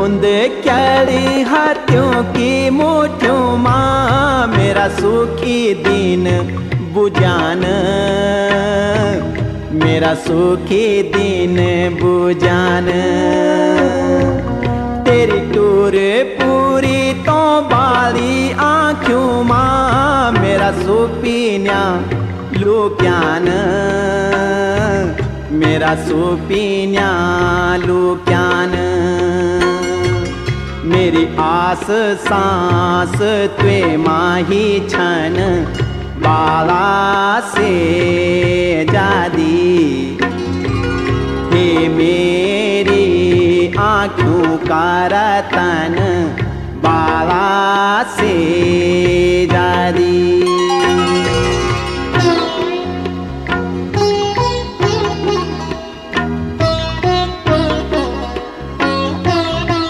उंद क्यारी हाथों की मुठ्ठियों माँ मेरा सुखी दिन बुझान, मेरा सुखी दिन बुझान। तेरी टूर पूरी तो बाली आँखों माँ मेरा सुपीन्या लुक्यान, मेरा सुपीन्या लुक्यान। मेरी आस सांस त्वे माही छन बाला से जादी। हे मेरी आँखों का रतन बाला से